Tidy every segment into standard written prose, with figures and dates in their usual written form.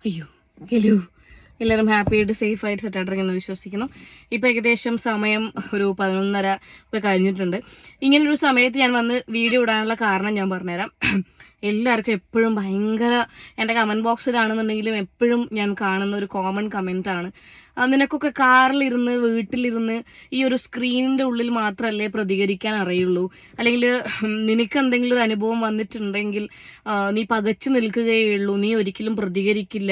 അയ്യോ ഹലോ, എല്ലാവരും ഹാപ്പി ആയിട്ട് സേഫ് ആയിട്ട് സെറ്റായിട്ടിരിക്കുന്നു വിശ്വസിക്കുന്നു. ഇപ്പം ഏകദേശം സമയം ഒരു 11:30 ഒക്കെ കഴിഞ്ഞിട്ടുണ്ട്. ഇങ്ങനൊരു സമയത്ത് ഞാൻ വന്ന് വീഡിയോ ഇടാനുള്ള കാരണം ഞാൻ പറഞ്ഞുതരാം. എല്ലാവർക്കും എപ്പോഴും ഭയങ്കര എൻ്റെ കമൻറ്റ് ബോക്സിലാണെന്നുണ്ടെങ്കിലും എപ്പോഴും ഞാൻ കാണുന്ന ഒരു കോമൺ കമൻറ്റാണ്, നിനക്കൊക്കെ കാറിലിരുന്ന് വീട്ടിലിരുന്ന് ഈ ഒരു സ്ക്രീനിൻ്റെ ഉള്ളിൽ മാത്രമല്ലേ പ്രതികരിക്കാൻ അറിയുള്ളൂ, അല്ലെങ്കിൽ നിനക്ക് എന്തെങ്കിലും ഒരു അനുഭവം വന്നിട്ടുണ്ടെങ്കിൽ നീ പകച്ചു നിൽക്കുകയുള്ളൂ, നീ ഒരിക്കലും പ്രതികരിക്കില്ല,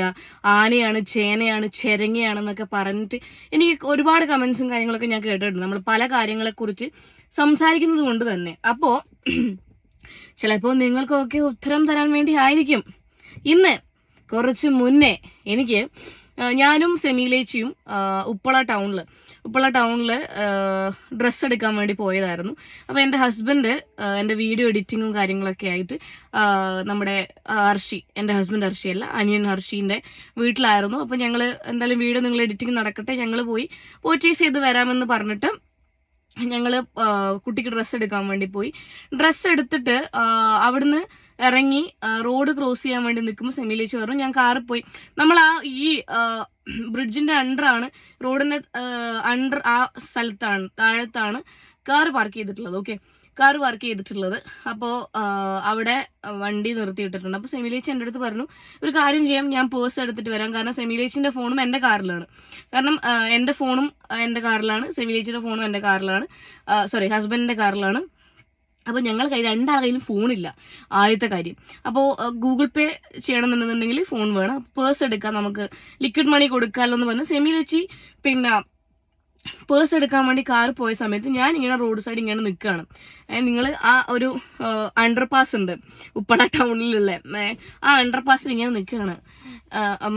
ആനയാണ് ചേനയാണ് ചെരങ്ങയാണെന്നൊക്കെ പറഞ്ഞിട്ട് എനിക്ക് ഒരുപാട് കമൻസും കാര്യങ്ങളൊക്കെ ഞാൻ കേട്ടിട്ടുണ്ട്, നമ്മൾ പല കാര്യങ്ങളെക്കുറിച്ച് സംസാരിക്കുന്നത് കൊണ്ട് തന്നെ. അപ്പോൾ ചിലപ്പോൾ നിങ്ങൾക്കൊക്കെ ഉത്തരം തരാൻ വേണ്ടി ആയിരിക്കും ഇന്ന് കുറച്ച് മുന്നേ എനിക്ക് ഞാനും സെമീലേച്ചിയും ഉപ്പള ടൗണിൽ ഡ്രസ്സ് എടുക്കാൻ വേണ്ടി പോയതായിരുന്നു. അപ്പോൾ എൻ്റെ ഹസ്ബൻഡ് എൻ്റെ വീഡിയോ എഡിറ്റിങ്ങും കാര്യങ്ങളൊക്കെ ആയിട്ട് നമ്മുടെ എൻ്റെ ഹസ്ബൻഡ് ഹർഷിയല്ല, അനിയൻ ഹർഷീൻ്റെ വീട്ടിലായിരുന്നു. അപ്പോൾ ഞങ്ങൾ എന്തായാലും വീഡിയോ നിങ്ങൾ എഡിറ്റിംഗ് നടക്കട്ടെ, ഞങ്ങൾ പോയി പർച്ചേസ് ചെയ്ത് വരാമെന്ന് പറഞ്ഞിട്ട് ഞങ്ങൾ കുട്ടിക്ക് ഡ്രസ്സ് എടുക്കാൻ വേണ്ടി പോയി. ഡ്രസ്സ് എടുത്തിട്ട് അവിടുന്ന് ഇറങ്ങി റോഡ് ക്രോസ് ചെയ്യാൻ വേണ്ടി നിൽക്കുമ്പോൾ സെമിയിലേക്ക് പറഞ്ഞു ഞാൻ കാറിൽ പോയി. നമ്മൾ ഈ ബ്രിഡ്ജിന്റെ അണ്ടറാണ്, റോഡിന്റെ അണ്ടർ ആ സ്ഥലത്താണ്, താഴത്താണ് കാർ പാർക്ക് ചെയ്തിട്ടുള്ളത്. ഓക്കെ, കാർ പാർക്ക് ചെയ്തിട്ടുള്ളത്. അപ്പോൾ അവിടെ വണ്ടി നിർത്തിയിട്ടിട്ടുണ്ട്. അപ്പോൾ സെമിലേച്ചി എൻ്റെ അടുത്ത് പറഞ്ഞു ഒരു കാര്യം ചെയ്യാം, ഞാൻ പേഴ്സ് എടുത്തിട്ട് വരാം. കാരണം സെമിലേച്ചിൻ്റെ ഫോണും എൻ്റെ കാറിലാണ്. കാരണം എൻ്റെ ഫോണും എൻ്റെ കാറിലാണ്, സെമിലേച്ചിയുടെ ഫോണും എൻ്റെ കാറിലാണ്, ഹസ്ബൻഡിൻ്റെ കാറിലാണ്. അപ്പോൾ ഞങ്ങൾ രണ്ടാളുടെ കയ്യിലും ഫോണില്ല, ആദ്യത്തെ കാര്യം. അപ്പോൾ ഗൂഗിൾ പേ ചെയ്യണമെന്നുണ്ടെങ്കിൽ ഫോൺ വേണം, പേഴ്സ് എടുക്കാം, നമുക്ക് ലിക്വിഡ് മണി കൊടുക്കാമല്ലോ എന്ന് പറഞ്ഞ് സെമിലേച്ചി പിന്നെ പേഴ്സ് എടുക്കാൻ വേണ്ടി കാർ പോയ സമയത്ത് ഞാൻ ഇങ്ങനെ റോഡ് സൈഡ് ഇങ്ങനെ നിൽക്കുകയാണ്. നിങ്ങൾ ആ ഒരു അണ്ടർപാസ് ഉണ്ട് ഉപ്പള ടൗണിലുള്ള, ആ അണ്ടർപാസിൽ ഇങ്ങനെ നിൽക്കുകയാണ്.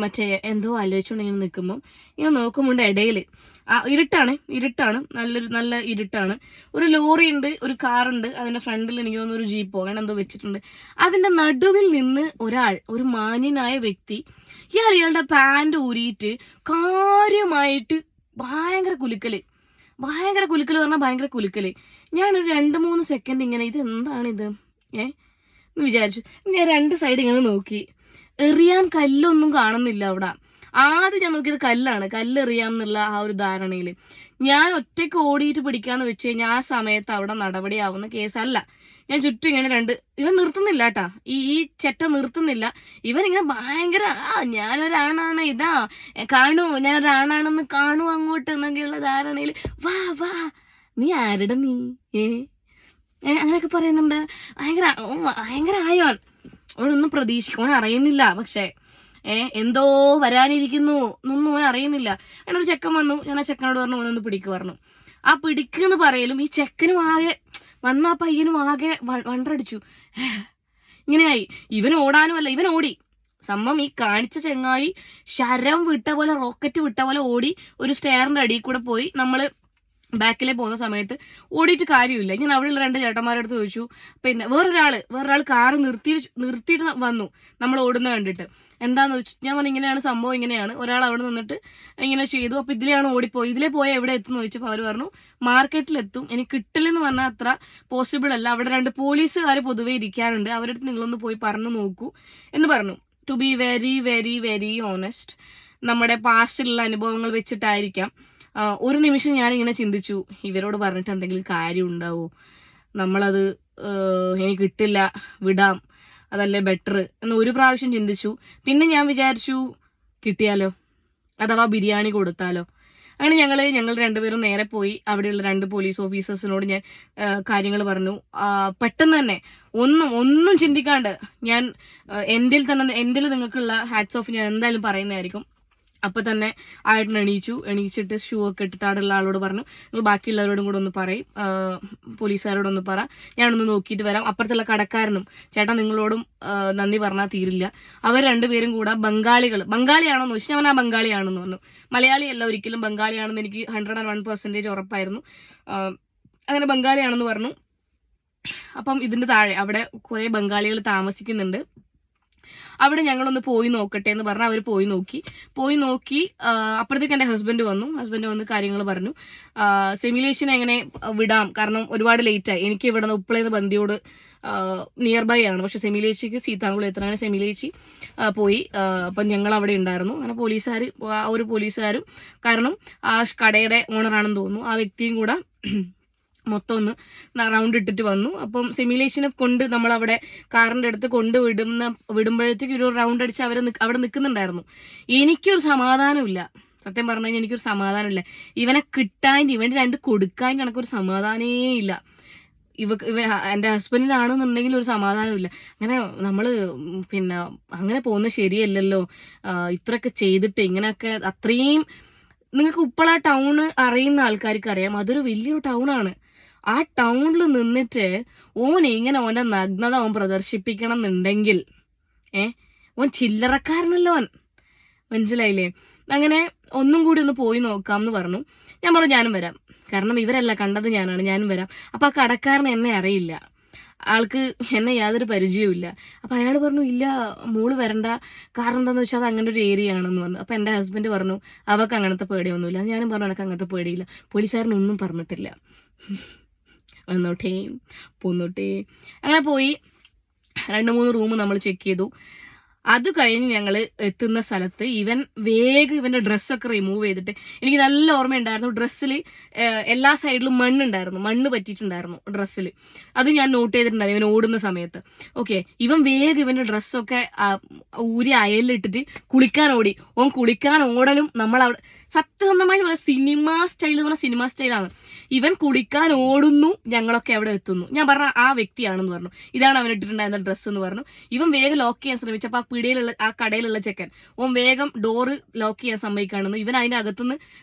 മറ്റേ എന്തോ ആലോചിച്ചുകൊണ്ട് ഇങ്ങനെ നിൽക്കുമ്പോൾ ഇങ്ങനെ നോക്കുമ്പോൾ ഇടയിൽ ഇരുട്ടാണ്, നല്ല ഇരുട്ടാണ്. ഒരു ലോറി ഉണ്ട്, ഒരു കാറുണ്ട്, അതിൻ്റെ ഫ്രണ്ടിൽ എനിക്ക് തോന്നുന്നു ഒരു ജീപ്പോ അങ്ങനെ എന്തോ വെച്ചിട്ടുണ്ട്. അതിൻ്റെ നടുവിൽ നിന്ന് ഒരു മാന്യനായ വ്യക്തി ഇയാളുടെ പാൻറ് ഊരിയിട്ട് കാര്യമായിട്ട് ഭയങ്കര കുലുക്കല് പറഞ്ഞാൽ ഭയങ്കര കുലുക്കല്. ഞാനൊരു 2-3 സെക്കൻഡ് ഇങ്ങനെ ഇത് എന്താണിത് എന്ന് വിചാരിച്ചു. ഞാൻ 2 സൈഡ് ഇങ്ങനെ നോക്കി, എറിയാൻ കല്ലൊന്നും കാണുന്നില്ല അവിടെ. ആദ്യം ഞാൻ നോക്കിയത് കല്ലെറിയാം എന്നുള്ള ആ ഒരു ധാരണയിൽ ഞാൻ ഒറ്റയ്ക്ക് ഓടിയിട്ട് പിടിക്കാന്ന് വെച്ച് കഴിഞ്ഞാൽ ആ സമയത്ത് അവിടെ നടപടിയാവുന്ന കേസല്ല. ഞാൻ ചുറ്റും ഇങ്ങനെ ഇവൻ നിർത്തുന്നില്ല കേട്ടാ, ഈ ചെറ്റ നിർത്തുന്നില്ല. ഇവൻ ഇങ്ങനെ ഭയങ്കര ഞാനൊരാണാണ്, ഞാനൊരാണാണെന്ന് കാണൂ അങ്ങോട്ട് എന്നൊക്കെയുള്ള ധാരണയിൽ വാ നീ ആരുടെ നീ അങ്ങനെയൊക്കെ പറയുന്നുണ്ട്. ഭയങ്കര ആയോൻ. അവനൊന്നും പ്രതീക്ഷിക്കും, അറിയുന്നില്ല. പക്ഷെ എന്തോ വരാനിരിക്കുന്നു എന്നൊന്നും അവൻ അറിയുന്നില്ല. അങ്ങനെ ഒരു ചെക്കൻ വന്നു, ഞാൻ ആ ചെക്കനോട് പറഞ്ഞു ഓനൊന്ന് പിടിക്ക് പറഞ്ഞു. ആ പിടിക്കെന്ന് പറയലും ഈ ചെക്കനും ആകെ വന്ന ആ പയ്യനും ആകെ വണ്ടടിച്ചു. ഇങ്ങനെയായി. ഇവൻ ഓടാനുമല്ല, ഇവൻ ഓടി. സംഭവം ഈ കാണിച്ച ചെങ്ങായി ശരം വിട്ട പോലെ, റോക്കറ്റ് വിട്ട പോലെ ഓടി ഒരു സ്റ്റെയറിന്റെ അടിയിൽ കൂടെ പോയി. നമ്മള് ബാക്കിലെ പോകുന്ന സമയത്ത് ഓടിയിട്ട് കാര്യമില്ല. ഞാൻ അവിടെയുള്ള 2 ചേട്ടന്മാരുടെ അടുത്ത് ചോദിച്ചു. പിന്നെ വേറൊരാൾ കാറ് നിർത്തിയിട്ട് വന്നു നമ്മൾ ഓടുന്ന കണ്ടിട്ട്. എന്താന്ന് വെച്ചു ഞാൻ പറഞ്ഞു ഇങ്ങനെയാണ് സംഭവം, ഇങ്ങനെയാണ്. ഒരാൾ അവിടെ നിന്നിട്ട് ഇങ്ങനെ ചെയ്തു. അപ്പൊ ഇതിലെയാണ് ഓടിപ്പോയി. ഇതിലെ പോയി എവിടെ എത്തുന്നു ചോദിച്ചപ്പോൾ അവർ പറഞ്ഞു മാർക്കറ്റിലെത്തും, എനിക്ക് കിട്ടില്ലെന്ന് പറഞ്ഞാൽ അത്ര പോസിബിൾ അല്ല, അവിടെ 2 പോലീസുകാർ പൊതുവെ ഇരിക്കാറുണ്ട്, അവരുടെ അടുത്ത് നിങ്ങളൊന്ന് പോയി പറഞ്ഞു നോക്കൂ എന്ന് പറഞ്ഞു. To be very very very honest, നമ്മുടെ പാസ്റ്റിലുള്ള അനുഭവങ്ങൾ വെച്ചിട്ടായിരിക്കാം. ഒരു നിമിഷം ഞാനിങ്ങനെ ചിന്തിച്ചു, ഇവരോട് പറഞ്ഞിട്ട് എന്തെങ്കിലും കാര്യം ഉണ്ടാവോ, നമ്മളത് എനിക്ക് കിട്ടില്ല, വിടാം, അതല്ലേ ബെറ്റർ എന്ന് ഒരു പ്രാവശ്യം ചിന്തിച്ചു. പിന്നെ ഞാൻ വിചാരിച്ചു കിട്ടിയാലോ, അഥവാ ബിരിയാണി കൊടുത്താലോ. അങ്ങനെ ഞങ്ങൾ 2 പേരും നേരെ പോയി അവിടെയുള്ള 2 പോലീസ് ഓഫീസേഴ്സിനോട് ഞാൻ കാര്യങ്ങൾ പറഞ്ഞു. പെട്ടെന്ന് തന്നെ ഒന്നും ചിന്തിക്കാണ്ട് ഞാൻ എൻ്റെ നിങ്ങൾക്കുള്ള ഹാറ്റ്സ് ഓഫ് ഞാൻ എന്തായാലും പറയുന്നതായിരിക്കും. അപ്പൊ തന്നെ ആയിട്ട് എണീച്ചിട്ട് ഷൂ ഒക്കെ ഇട്ടിട്ട് അവിടെയുള്ള ആളോട് പറഞ്ഞു നിങ്ങൾ ബാക്കിയുള്ളവരോടും കൂടെ ഒന്ന് പറയും, പോലീസുകാരോടൊന്ന് പറ, ഞാനൊന്ന് നോക്കിയിട്ട് വരാം. അപ്പുറത്തുള്ള കടക്കാരനും ചേട്ടാ നിങ്ങളോടും നന്ദി പറഞ്ഞാൽ തീരില്ല. അവർ 2 പേരും കൂടെ ബംഗാളിയാണോന്ന് ചോദിച്ചു. ഞാൻ ആ ബംഗാളിയാണെന്ന് പറഞ്ഞു. മലയാളിയല്ല ഒരിക്കലും, ബംഗാളിയാണെന്ന് എനിക്ക് 101% ഉറപ്പായിരുന്നു. അങ്ങനെ ബംഗാളിയാണെന്ന് പറഞ്ഞു. അപ്പം ഇതിന്റെ താഴെ അവിടെ കുറെ ബംഗാളികൾ താമസിക്കുന്നുണ്ട്. അവിടെ ഞങ്ങളൊന്ന് പോയി നോക്കട്ടെ എന്ന് പറഞ്ഞാൽ അവർ പോയി നോക്കി അപ്പോഴത്തേക്ക് എൻ്റെ ഹസ്ബൻഡ് വന്ന് കാര്യങ്ങൾ പറഞ്ഞു. സെമിലേഷൻ എങ്ങനെ വിടാം, കാരണം ഒരുപാട് ലേറ്റായി. എനിക്ക് ഇവിടെ നിന്ന് ഉപ്പളേന്ന് ബന്ദിയോട് നിയർ ബൈ ആണ്, പക്ഷെ സെമിലേച്ചിക്ക് സീതാങ്കുളം എത്തനാണ്. സെമിലേച്ചി പോയി. അപ്പം ഞങ്ങൾ അവിടെ ഉണ്ടായിരുന്നു. അങ്ങനെ ഒരു പോലീസുകാരും, കാരണം ആ കടയുടെ ഓണറാണെന്ന് തോന്നുന്നു, ആ വ്യക്തിയും കൂടെ മൊത്തം ഒന്ന് റൗണ്ട് ഇട്ടിട്ട് വന്നു. അപ്പം സെമിലേഷനെ കൊണ്ട് നമ്മളവിടെ കാറിൻ്റെ അടുത്ത് വിടുമ്പോഴത്തേക്ക് ഒരു റൗണ്ട് അടിച്ച് അവിടെ നിൽക്കുന്നുണ്ടായിരുന്നു. എനിക്കൊരു സമാധാനമില്ല, സത്യം പറഞ്ഞു കഴിഞ്ഞാൽ എനിക്കൊരു സമാധാനമില്ല. ഇവനെ ഇവൻ്റെ 2 കൊടുക്കാൻ കണക്കൊരു സമാധാനേ ഇല്ല. എൻ്റെ ഹസ്ബൻഡിനാണെന്നുണ്ടെങ്കിൽ ഒരു സമാധാനമില്ല. അങ്ങനെ നമ്മൾ പിന്നെ അങ്ങനെ പോകുന്നത് ശരിയല്ലല്ലോ, ഇത്രയൊക്കെ ചെയ്തിട്ട് ഇങ്ങനെയൊക്കെ. അത്രയും നിങ്ങൾക്ക് ഉപ്പള ടൗണ് അറിയുന്ന ആൾക്കാർക്ക് അറിയാം, അതൊരു വലിയൊരു ടൗണാണ്. ആ ടൗണിൽ നിന്നിട്ട് ഇങ്ങനെ ഓൻ്റെ നഗ്നത പ്രദർശിപ്പിക്കണം എന്നുണ്ടെങ്കിൽ ഓൻ ചില്ലറക്കാരനല്ലോ മനസ്സിലായില്ലേ? അങ്ങനെ ഒന്നും കൂടി ഒന്ന് പോയി നോക്കാം എന്ന് പറഞ്ഞു. ഞാൻ പറഞ്ഞു ഞാനും വരാം, കാരണം ഇവരല്ല കണ്ടത്, ഞാനും വരാം. അപ്പം ആ കടക്കാരൻ എന്നെ അറിയില്ല, ആൾക്ക് എന്നെ യാതൊരു പരിചയവും. അപ്പം അയാൾ പറഞ്ഞു ഇല്ല മോള് വരണ്ട, കാരണം എന്താണെന്ന് വെച്ചാൽ അത് അങ്ങനെ ഒരു ഏരിയ ആണെന്ന് പറഞ്ഞു. അപ്പം എൻ്റെ ഹസ്ബൻഡ് പറഞ്ഞു അവൾക്ക് അങ്ങനത്തെ പേടിയൊന്നുമില്ല. ഞാനും പറഞ്ഞു എനിക്ക് അങ്ങനത്തെ പേടിയില്ല, പോലീസുകാരനൊന്നും പറഞ്ഞിട്ടില്ല, പോന്നോട്ടേ. അങ്ങനെ പോയി 2-3 റൂം നമ്മൾ ചെക്ക് ചെയ്തു. അത് കഴിഞ്ഞ് ഞങ്ങൾ എത്തുന്ന സ്ഥലത്ത് ഇവൻ്റെ ഡ്രസ്സൊക്കെ റിമൂവ് ചെയ്തിട്ട്, എനിക്ക് നല്ല ഓർമ്മയുണ്ടായിരുന്നു ഡ്രസ്സിൽ എല്ലാ സൈഡിലും മണ്ണ് പറ്റിയിട്ടുണ്ടായിരുന്നു ഡ്രസ്സിൽ. അത് ഞാൻ നോട്ട് ചെയ്തിട്ടുണ്ടായിരുന്നു ഇവൻ ഓടുന്ന സമയത്ത്. ഓക്കെ, ഇവൻ്റെ ഡ്രസ്സൊക്കെ ഊരി അയലിലിട്ടിട്ട് കുളിക്കാൻ ഓടലും നമ്മളവിടെ സത്യസന്ധമായി പറഞ്ഞ സിനിമ സ്റ്റൈലാണ്. ഇവൻ കുളിക്കാൻ ഓടുന്നു, ഞങ്ങളൊക്കെ അവിടെ എത്തുന്നു. ഞാൻ പറഞ്ഞ ആ വ്യക്തിയാണെന്ന് പറഞ്ഞു. ഇതാണ് അവൻ ഇട്ടിട്ടുണ്ടായിരുന്ന ഡ്രസ്സ് എന്ന് പറഞ്ഞു. ഇവൻ വേഗം ലോക്ക് ചെയ്യാൻ ശ്രമിച്ചപ്പോൾ ആ കടയിലുള്ള ചെക്കൻ വേഗം ഡോറ് ലോക്ക് ചെയ്യാൻ സമ്മതിക്കാണെന്ന്. ഇവൻ അതിന്റെ അകത്തുനിന്ന്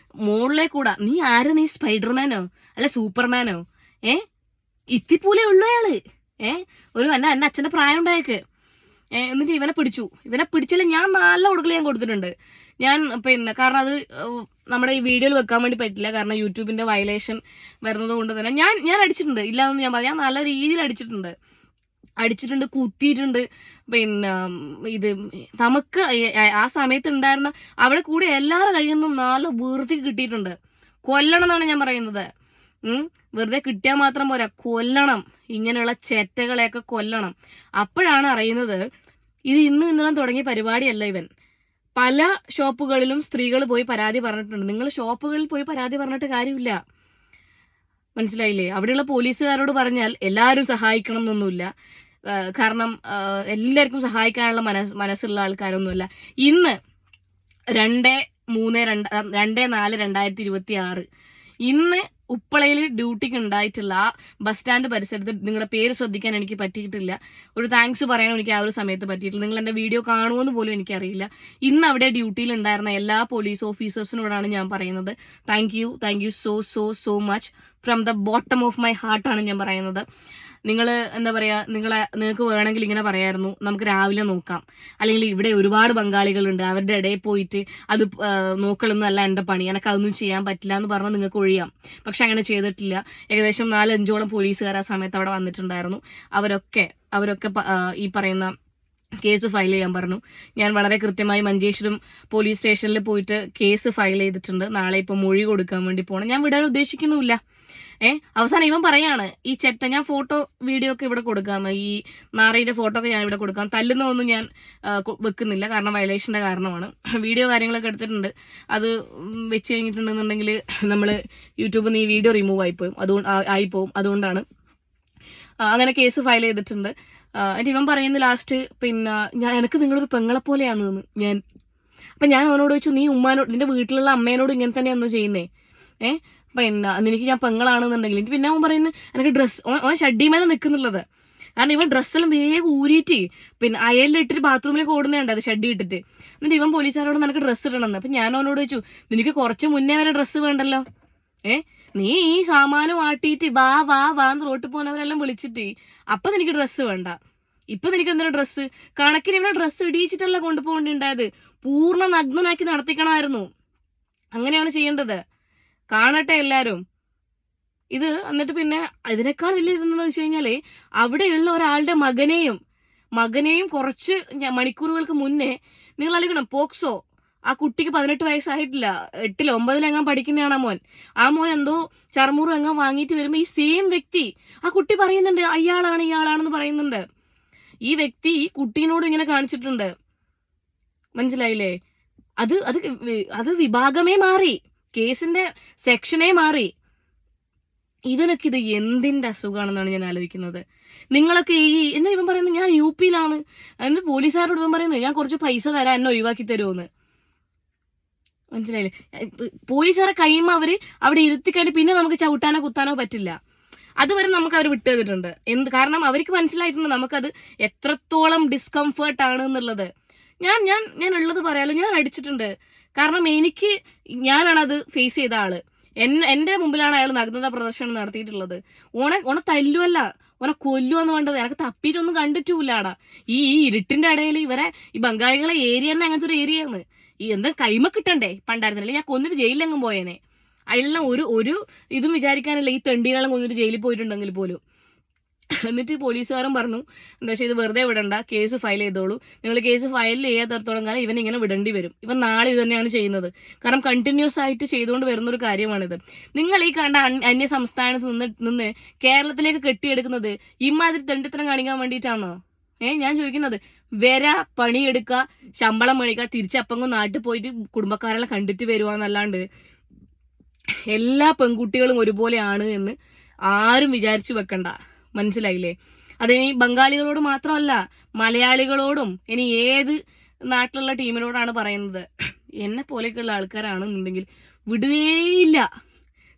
മുകളിലേ കൂടാ, നീ സ്പൈഡർമാനോ അല്ല സൂപ്പർമാനോ? ഇത്തിപ്പൂലേ ഉള്ളു അയാള്. എന്റെ അച്ഛന്റെ പ്രായം ഉണ്ടായേക്ക്. എന്നിട്ട് ഇവനെ പിടിച്ചില്ല. ഞാൻ നല്ല കൊടുക്കൽ ഞാൻ കൊടുത്തിട്ടുണ്ട്. ഞാൻ കാരണം അത് നമ്മുടെ ഈ വീഡിയോയിൽ വെക്കാൻ വേണ്ടി പറ്റില്ല, കാരണം യൂട്യൂബിന്റെ വയലേഷൻ വരുന്നത് കൊണ്ട് തന്നെ ഞാൻ അടിച്ചിട്ടുണ്ട്, ഇല്ലാന്ന് ഞാൻ പറയാം. ഞാൻ നല്ല രീതിയിൽ അടിച്ചിട്ടുണ്ട്, കുത്തിയിട്ടുണ്ട്. ഇത് നമുക്ക് ആ സമയത്ത് ഉണ്ടായിരുന്ന അവിടെ കൂടെ എല്ലാവരുടെ കയ്യിൽ നിന്നും നല്ല വൃത്തി കിട്ടിയിട്ടുണ്ട്. കൊല്ലണം എന്നാണ് ഞാൻ പറയുന്നത്. വെറുതെ കിട്ടിയാൽ മാത്രം പോരാ, കൊല്ലണം. ഇങ്ങനെയുള്ള ചെറ്റകളെയൊക്കെ കൊല്ലണം. അപ്പോഴാണ് അറിയുന്നത് ഇത് ഇന്നലെ തുടങ്ങിയ പരിപാടിയല്ല. ഇവൻ പല ഷോപ്പുകളിലും സ്ത്രീകൾ പോയി പരാതി പറഞ്ഞിട്ടുണ്ട്. നിങ്ങൾ ഷോപ്പുകളിൽ പോയി പരാതി പറഞ്ഞിട്ട് കാര്യമില്ല, മനസ്സിലായില്ലേ? അവിടെയുള്ള പോലീസുകാരോട് പറഞ്ഞാൽ എല്ലാവരും സഹായിക്കണം എന്നൊന്നുമില്ല, കാരണം എല്ലാവർക്കും സഹായിക്കാനുള്ള മനസ്സുള്ള ആൾക്കാരൊന്നുമല്ല. ഇന്ന് 2/4/2026 ഇന്ന് ഉപ്പളയിൽ ഡ്യൂട്ടിക്ക് ഉണ്ടായിട്ടുള്ള ആ ബസ് സ്റ്റാൻഡ് പരിസരത്ത് നിങ്ങളുടെ പേര് ശ്രദ്ധിക്കാൻ എനിക്ക് പറ്റിയിട്ടില്ല. ഒരു താങ്ക്സ് പറയാനും എനിക്ക് ആ ഒരു സമയത്ത് പറ്റിയിട്ടില്ല. നിങ്ങൾ എൻ്റെ വീഡിയോ കാണുമെന്ന് പോലും എനിക്കറിയില്ല. ഇന്ന് അവിടെ ഡ്യൂട്ടിയിൽ ഉണ്ടായിരുന്ന എല്ലാ പോലീസ് ഓഫീസേഴ്സിനോടാണ് ഞാൻ പറയുന്നത് thank you so much. From the bottom of my ഹാർട്ടാണ് ഞാൻ പറയുന്നത്. നിങ്ങൾ എന്താ പറയുക, നിങ്ങൾക്ക് വേണമെങ്കിൽ ഇങ്ങനെ പറയായിരുന്നു, നമുക്ക് രാവിലെ നോക്കാം, അല്ലെങ്കിൽ ഇവിടെ ഒരുപാട് ബംഗാളികളുണ്ട്, അവരുടെ ഇടയിൽ പോയിട്ട് അത് നോക്കലൊന്നുമല്ല എൻ്റെ പണി, എനിക്ക് അതൊന്നും ചെയ്യാൻ പറ്റില്ല എന്ന് പറഞ്ഞാൽ നിങ്ങൾക്ക് ഒഴിയാം. പക്ഷെ അങ്ങനെ ചെയ്തിട്ടില്ല. ഏകദേശം 4-5ഓളം പോലീസുകാർ ആ സമയത്ത് അവിടെ വന്നിട്ടുണ്ടായിരുന്നു. അവരൊക്കെ ഈ പറയുന്ന കേസ് ഫയൽ ചെയ്യാൻ പറഞ്ഞു. ഞാൻ വളരെ കൃത്യമായി മഞ്ചേശ്വരം പോലീസ് സ്റ്റേഷനിൽ പോയിട്ട് കേസ് ഫയൽ ചെയ്തിട്ടുണ്ട്. നാളെ ഇപ്പൊ മൊഴി കൊടുക്കാൻ വേണ്ടി പോകണം. ഞാൻ വിടാൻ ഉദ്ദേശിക്കുന്നുമില്ല. അവസാനം ഇവൻ പറയാണ് ഈ ചെറ്റ, ഞാൻ വീഡിയോ ഒക്കെ ഇവിടെ കൊടുക്കാം, ഈ നാറയുടെ ഫോട്ടോ ഒക്കെ ഞാൻ ഇവിടെ കൊടുക്കാം, തല്ലുന്നതൊന്നും ഞാൻ വെക്കുന്നില്ല, കാരണം വയലേഷന്റെ കാരണമാണ്. വീഡിയോ കാര്യങ്ങളൊക്കെ എടുത്തിട്ടുണ്ട്, അത് വെച്ച് കഴിഞ്ഞിട്ടുണ്ടെന്നുണ്ടെങ്കിൽ നമ്മൾ യൂട്യൂബിൽ നിന്ന് ഈ വീഡിയോ റിമൂവ് ആയിപ്പോവും. അതുകൊണ്ടാണ് അങ്ങനെ കേസ് ഫയൽ ചെയ്തിട്ടുണ്ട്. എന്നിട്ട് ഇവൻ പറയുന്ന ലാസ്റ്റ് എനിക്ക് നിങ്ങളൊരു പെങ്ങളെ പോലെയാണെന്ന്. ഞാൻ അവനോട് ചോദിച്ചു, നീ നിന്റെ വീട്ടിലുള്ള അമ്മേനോട് ഇങ്ങനെ തന്നെയാണോ ചെയ്യുന്നേ? നിനക്ക് ഞാൻ പെങ്ങളാണെന്നുണ്ടെങ്കിൽ. പിന്നെ അവൻ പറയുന്നത് എനിക്ക് ഡ്രസ്സ്, ഓൻ ഷഡ്ഡിമേലെ നിൽക്കുന്നുള്ളത്, കാരണം ഇവൻ ഡ്രസ്സെല്ലാം വേഗം ഊരിയിട്ട് അയലിലിട്ടിട്ട് ബാത്റൂമിലേക്ക് ഓടുന്നുണ്ട്, അത് ഷഡ്ഡി ഇട്ടിട്ട്. എന്നിട്ട് ഇവൻ പോലീസുകാരോട് നിനക്ക് ഡ്രസ്സ് ഇടണമെന്ന്. അപ്പം ഞാൻ അവനോട് ചോദിച്ചു, നിനക്ക് കുറച്ച് മുന്നേ വരെ ഡ്രസ്സ് വേണ്ടല്ലോ, നീ ഈ സാമാനം ആട്ടിയിട്ട് വാ എന്ന് റോട്ടിൽ പോകുന്നവരെല്ലാം വിളിച്ചിട്ട് അപ്പം നിനക്ക് ഡ്രസ്സ് വേണ്ട, ഇപ്പം നിനക്ക് എന്തിനാ ഡ്രസ്സ്? കണക്കിന് ഇവനെ ഡ്രസ്സ് ഇടിയിച്ചിട്ടല്ല കൊണ്ടുപോകേണ്ടിണ്ടായത്, പൂർണ്ണ നഗ്നനാക്കി നടത്തിക്കണമായിരുന്നു. അങ്ങനെയാണ് ചെയ്യേണ്ടത്. കാണട്ടെ എല്ലാരും ഇത്. എന്നിട്ട് പിന്നെ ഇതിനേക്കാൾ വലിയ ഇതെന്ന് വെച്ച് കഴിഞ്ഞാല് അവിടെയുള്ള ഒരാളുടെ മകനെയും മകനെയും കുറച്ച് മണിക്കൂറുകൾക്ക് മുന്നേ നിങ്ങൾ അല്ലെങ്കിലും പോക്സോ, ആ കുട്ടിക്ക് 18 വയസ്സായിട്ടില്ല, 8-ൽ 9-ലെങ്ങാൻ പഠിക്കുന്നതാണ് ആ മോൻ എന്തോ ചർമുറും എങ്ങാൻ വാങ്ങിയിട്ട് വരുമ്പോൾ ഈ സെയിം വ്യക്തി ആ കുട്ടി പറയുന്നുണ്ട് ഇയാളാണെന്ന് പറയുന്നുണ്ട്. ഈ വ്യക്തി ഈ കുട്ടീനോട് ഇങ്ങനെ കാണിച്ചിട്ടുണ്ട്. മനസ്സിലായില്ലേ? അത് അത് അത് വിഭാഗമേ മാറി, കേസിന്റെ സെക്ഷനേ മാറി. ഇവനൊക്കെ ഇത് എന്തിന്റെ അസുഖമാണെന്നാണ് ഞാൻ ആലോചിക്കുന്നത്. നിങ്ങളൊക്കെ എന്താ ഇവൻ പറയുന്നത് ഞാൻ UP-യിലാണ്, എന്നിട്ട് പോലീസുകാരോട് ഇവൻ പറയുന്നത് ഞാൻ കുറച്ച് പൈസ തരാം എന്നെ ഒഴിവാക്കി തരുമെന്ന്. മനസ്സിലായില്ലേ? പോലീസുകാരെ കഴിയുമ്പോൾ അവര് അവിടെ ഇരുത്തിക്കഴിഞ്ഞ് പിന്നെ നമുക്ക് ചവിട്ടാനോ കുത്താനോ പറ്റില്ല. അതുവരെ നമുക്ക് അവർ വിട്ടു തന്നിട്ടുണ്ട്. കാരണം അവർക്ക് മനസ്സിലായിട്ടുണ്ട് നമുക്കത് എത്രത്തോളം ഡിസ്കംഫേർട്ട് ആണ് എന്നുള്ളത്. ഞാൻ ഉള്ളത് പറയാലോ, ഞാൻ അടിച്ചിട്ടുണ്ട്. കാരണം ഞാനാണ് അത് ഫേസ് ചെയ്ത ആള്. എന്റെ മുമ്പിലാണ് അയാൾ നഗ്നത പ്രദർശനം നടത്തിയിട്ടുള്ളത്. ഓണ തല്ലുവല്ല, ഓനെ കൊല്ലുവെന്ന് വേണ്ടത്. എനിക്ക് തപ്പിയിട്ടൊന്നും കണ്ടിട്ടില്ലാടാ. ഈ ഇരുട്ടിന്റെ ഇടയിൽ ഈ ബംഗാളികളെ ഏരിയ തന്നെ അങ്ങനത്തെ ഒരു ഏരിയയാണ്. എന്താ കൈമ കിട്ടണ്ടേ? പണ്ടായിരുന്നില്ല ഞാൻ കൊന്നിട്ട് ജയിലിലെങ്ങും പോയേനെ. അതിലെല്ലാം ഒരു ഇതും വിചാരിക്കാനല്ല ഈ തെണ്ടികളെല്ലാം കൊന്നിട്ട് ജയിലിൽ പോയിട്ടുണ്ടെങ്കിൽ പോലും. എന്നിട്ട് പോലീസുകാരും പറഞ്ഞു എന്താ വെച്ചാൽ ഇത് വെറുതെ വിടണ്ട, കേസ് ഫയൽ ചെയ്തോളൂ. നിങ്ങൾ കേസ് ഫയൽ ചെയ്യാത്തടത്തോളം കാലം ഇവൻ ഇങ്ങനെ വിടേണ്ടി വരും. ഇവൻ നാളെ ഇത് തന്നെയാണ് ചെയ്യുന്നത്. കാരണം കണ്ടിന്യൂസ് ആയിട്ട് ചെയ്തുകൊണ്ട് വരുന്നൊരു കാര്യമാണിത്. നിങ്ങൾ ഈ കണ്ട അന്യ സംസ്ഥാനത്ത് നിന്ന് കേരളത്തിലേക്ക് കെട്ടിയെടുക്കുന്നത് ഇമാതിരി തെണ്ടിത്തരം കാണിക്കാൻ വേണ്ടിയിട്ടാണോ? ഞാൻ ചോദിക്കുന്നത്, പണിയെടുക്കുക, ശമ്പളം മേടിക്കുക, തിരിച്ചപ്പങ്ങും നാട്ടിൽ പോയിട്ട് കുടുംബക്കാരെല്ലാം കണ്ടിട്ട് വരുവാന്നല്ലാണ്ട് എല്ലാ പെൺകുട്ടികളും ഒരുപോലെയാണ് എന്ന് ആരും വിചാരിച്ചു വെക്കണ്ട. മനസ്സിലായില്ലേ? അതിനി ബംഗാളികളോട് മാത്രമല്ല, മലയാളികളോടും ഇനി ഏത് നാട്ടിലുള്ള ടീമിനോടാണ് പറയുന്നത്. എന്നെ പോലെയൊക്കെയുള്ള ആൾക്കാരാണെന്നുണ്ടെങ്കിൽ വിടുകയില്ല.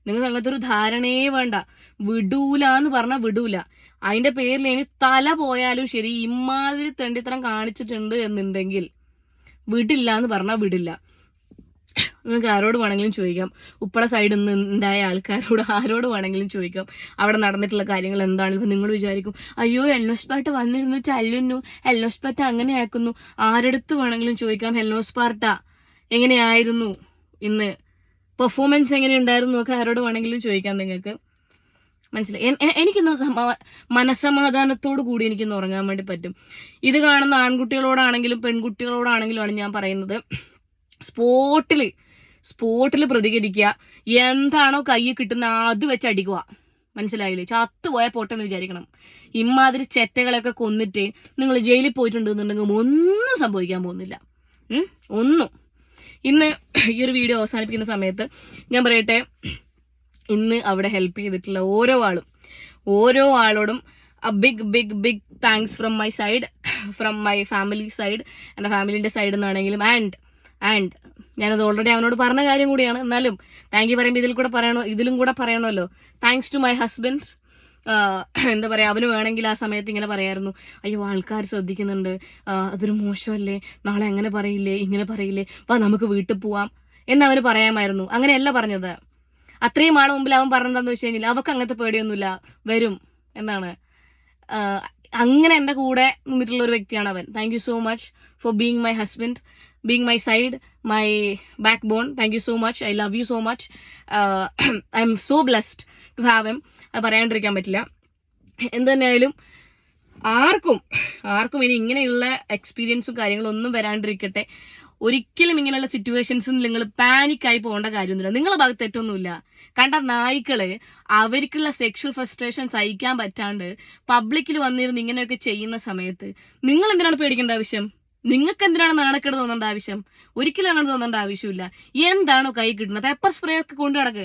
നിങ്ങൾക്ക് അങ്ങനത്തെ ഒരു ധാരണയെ വേണ്ട. വിടൂല എന്ന് പറഞ്ഞാൽ വിടൂല. അതിന്റെ പേരിൽ ഇനി തല പോയാലും ശരി, ഇമാതിരി തെണ്ടിത്തരം കാണിച്ചിട്ടുണ്ട് എന്നുണ്ടെങ്കിൽ വിടില്ല എന്ന് പറഞ്ഞാൽ വിടില്ല. നിങ്ങൾക്ക് ആരോട് വേണമെങ്കിലും ചോദിക്കാം. ഉപ്പള സൈഡിൽ നിന്ന് ഉണ്ടായ ആൾക്കാരോട് ആരോട് വേണമെങ്കിലും ചോദിക്കാം അവിടെ നടന്നിട്ടുള്ള കാര്യങ്ങൾ എന്താണെങ്കിലും. നിങ്ങൾ വിചാരിക്കും അയ്യോ എൽനോസ്പാർട്ട വന്നിരുന്നു ചല്ലുന്നു, എൽനോസ്പാർട്ട അങ്ങനെ ആക്കുന്നു. ആരെടുത്ത് വേണമെങ്കിലും ചോദിക്കാം എൽനോസ്പാർട്ട എങ്ങനെയായിരുന്നു, ഇന്ന് പെർഫോമൻസ് എങ്ങനെയുണ്ടായിരുന്നു ഒക്കെ ആരോട് വേണമെങ്കിലും ചോദിക്കാം നിങ്ങൾക്ക്. മനസ്സിലായി? എനിക്കിന്ന് മനസ്സമാധാനത്തോടു കൂടി എനിക്കിന്ന് ഉറങ്ങാൻ വേണ്ടി പറ്റും. ഇത് കാണുന്ന ആൺകുട്ടികളോടാണെങ്കിലും പെൺകുട്ടികളോടാണെങ്കിലും ആണ് ഞാൻ പറയുന്നത്, സ്പോട്ടിൽ പ്രതികരിക്കുക. എന്താണോ കയ്യിൽ കിട്ടുന്ന അത് വെച്ച് അടിക്കുക. മനസ്സിലായില്ലേ? ചത്തുപോയ പോട്ടെന്ന് വിചാരിക്കണം. ഇമാതിരി ചെറ്റകളൊക്കെ കൊന്നിട്ട് നിങ്ങൾ ജയിലിൽ പോയിട്ടുണ്ടെന്നുണ്ടെങ്കിൽ ഒന്നും സംഭവിക്കാൻ പോകുന്നില്ല. ഒന്നും. ഇന്ന് ഈ ഒരു വീഡിയോ അവസാനിപ്പിക്കുന്ന സമയത്ത് ഞാൻ പറയട്ടെ, ഇന്ന് അവിടെ ഹെൽപ്പ് ചെയ്തിട്ടുള്ള ഓരോ ആളോടും big thanks from my side, from my family side, എൻ്റെ ഫാമിലിൻ്റെ സൈഡിൽ നിന്നാണെങ്കിലും. ആൻഡ് ഞാനത് ഓൾറെഡി അവനോട് പറഞ്ഞ കാര്യം കൂടിയാണ്. എന്നാലും താങ്ക് യു പറയുമ്പോൾ ഇതിലും കൂടെ പറയണമല്ലോ. Thanks to my husband. എന്താ പറയാ, അവന് വേണമെങ്കിൽ ആ സമയത്ത് ഇങ്ങനെ പറയായിരുന്നു, അയ്യോ ആൾക്കാർ ശ്രദ്ധിക്കുന്നുണ്ട്, അതൊരു മോശമല്ലേ, നാളെ അങ്ങനെ പറയില്ലേ ഇങ്ങനെ പറയില്ലേ, വാ നമുക്ക് വീട്ടിൽ പോവാം എന്ന് അവന് പറയാമായിരുന്നു. അങ്ങനെയല്ല പറഞ്ഞത്. അത്രയും ആളെ മുമ്പിൽ അവൻ പറഞ്ഞതെന്ന് വെച്ച് കഴിഞ്ഞാൽ അവർക്ക് അങ്ങനത്തെ പേടിയൊന്നുമില്ല, വരും എന്നാണ്. അങ്ങനെ എൻ്റെ കൂടെ നിന്നിട്ടുള്ള ഒരു വ്യക്തിയാണ് അവൻ. Thank you so much for being my husband, being my side, my backbone. Thank you so much. I love you so much. I am so blessed to have him. അത് പറയാണ്ടിരിക്കാൻ പറ്റില്ല. എന്ത് തന്നെയായാലും ആർക്കും ഇനി ഇങ്ങനെയുള്ള എക്സ്പീരിയൻസും കാര്യങ്ങളും ഒന്നും വരാണ്ടിരിക്കട്ടെ. ഒരിക്കലും ഇങ്ങനെയുള്ള സിറ്റുവേഷൻസിൽ നിങ്ങൾ പാനിക്കായി പോകേണ്ട കാര്യമൊന്നുമില്ല. നിങ്ങളെ ഭാഗത്ത് തെറ്റൊന്നുമില്ല. കണ്ട നായ്ക്കള് അവർക്കുള്ള സെക്ഷൽ ഫ്രസ്ട്രേഷൻ സഹിക്കാൻ പറ്റാണ്ട് പബ്ലിക്കിൽ വന്നിരുന്ന് ഇങ്ങനെയൊക്കെ ചെയ്യുന്ന സമയത്ത് നിങ്ങൾ എന്തിനാണ് പേടിക്കേണ്ട ആവശ്യം? നിങ്ങൾക്ക് എന്തിനാണ് നാണക്കേട് തോന്നേണ്ട ആവശ്യം? ഒരിക്കലും അങ്ങനെ തോന്നേണ്ട ആവശ്യമില്ല. എന്താണോ കൈ കിട്ടുന്നത്, പെപ്പർ സ്പ്രേ ഒക്കെ കൊണ്ടു നടക്ക്.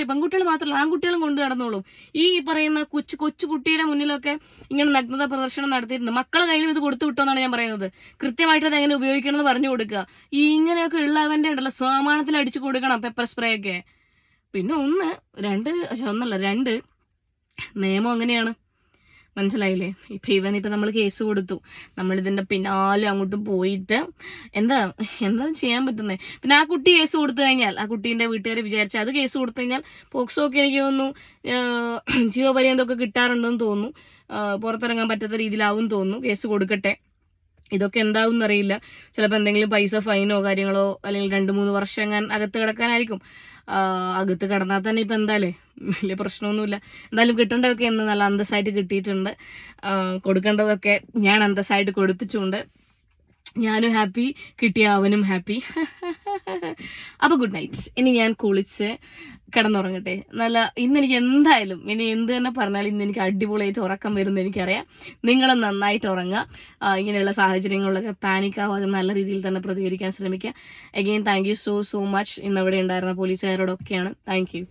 പെൺകുട്ടികൾ മാത്രമല്ല ആൺകുട്ടികളും കൊണ്ടു നടന്നോളും. ഈ പറയുന്ന കൊച്ചു കുട്ടിയുടെ മുന്നിലൊക്കെ ഇങ്ങനെ നഗ്നത പ്രദർശനം നടത്തിയിട്ടുണ്ട്. മക്കളെ കയ്യിലും ഇത് കൊടുത്തു വിട്ടോന്നാണ് ഞാൻ പറയുന്നത്. കൃത്യമായിട്ട് അത് എങ്ങനെ ഉപയോഗിക്കണമെന്ന് പറഞ്ഞു കൊടുക്കുക. ഈ ഇങ്ങനെയൊക്കെ ഉള്ളവന്റെ ഉണ്ടല്ലോ സ്വാമാനത്തിൽ അടിച്ചു കൊടുക്കണം പെപ്പർ സ്പ്രേ ഒക്കെ. പിന്നെ രണ്ട് നിയമം അങ്ങനെയാണ്. മനസ്സിലായില്ലേ? ഇപ്പൊ നമ്മൾ കേസ് കൊടുത്തു, നമ്മളിതിന്റെ പിന്നാലെ അങ്ങോട്ട് പോയിട്ട് എന്താ ചെയ്യാൻ പറ്റുന്നത്? പിന്നെ ആ കുട്ടി കേസ് കൊടുത്തു കഴിഞ്ഞാൽ, ആ കുട്ടീന്റെ വീട്ടുകാർ വിചാരിച്ച അത് കേസ് കൊടുത്തു കഴിഞ്ഞാൽ പോക്സോ ഒക്കെ എനിക്ക് തോന്നുന്നു ജീവപര്യന്തമൊക്കെ കിട്ടാറുണ്ടെന്ന് തോന്നുന്നു. പുറത്തിറങ്ങാൻ പറ്റാത്ത രീതിയിലാവും തോന്നുന്നു. കേസ് കൊടുക്കട്ടെ. ഇതൊക്കെ എന്താവും എന്നറിയില്ല. ചിലപ്പോൾ എന്തെങ്കിലും പൈസ ഫൈനോ കാര്യങ്ങളോ അല്ലെങ്കിൽ 2-3 വർഷം ഞാൻ അകത്ത് കിടക്കാനായിരിക്കും. അകത്ത് കിടന്നാൽ തന്നെ ഇപ്പം എന്തായാലും വലിയ പ്രശ്നമൊന്നുമില്ല. എന്തായാലും കിട്ടേണ്ടതൊക്കെ എന്ന് നല്ല അന്തസ്സായിട്ട് കിട്ടിയിട്ടുണ്ട്. കൊടുക്കേണ്ടതൊക്കെ ഞാൻ അന്തസ്സായിട്ട് കൊടുത്തിട്ടുണ്ട്. ഞാനും ഹാപ്പി, കിട്ടിയ അവനും ഹാപ്പി. അപ്പോൾ ഗുഡ് നൈറ്റ്. ഇനി ഞാൻ കുളിച്ച് കിടന്നുറങ്ങട്ടെ. ഇന്നെനിക്ക് എന്തായാലും ഇനി എന്ത് തന്നെ പറഞ്ഞാലും ഇന്ന് എനിക്ക് അടിപൊളിയായിട്ട് ഉറക്കം വരുമെന്ന് എനിക്കറിയാം. നിങ്ങളും നന്നായിട്ട് ഉറങ്ങുക. ഇങ്ങനെയുള്ള സാഹചര്യങ്ങളിലൊക്കെ പാനിക് ആവാതെ നല്ല രീതിയിൽ തന്നെ പ്രതികരിക്കാൻ ശ്രമിക്കുക. Again thank you so much. ഇന്നവിടെ ഉണ്ടായിരുന്ന പോലീസുകാരോടൊക്കെയാണ് താങ്ക് യു.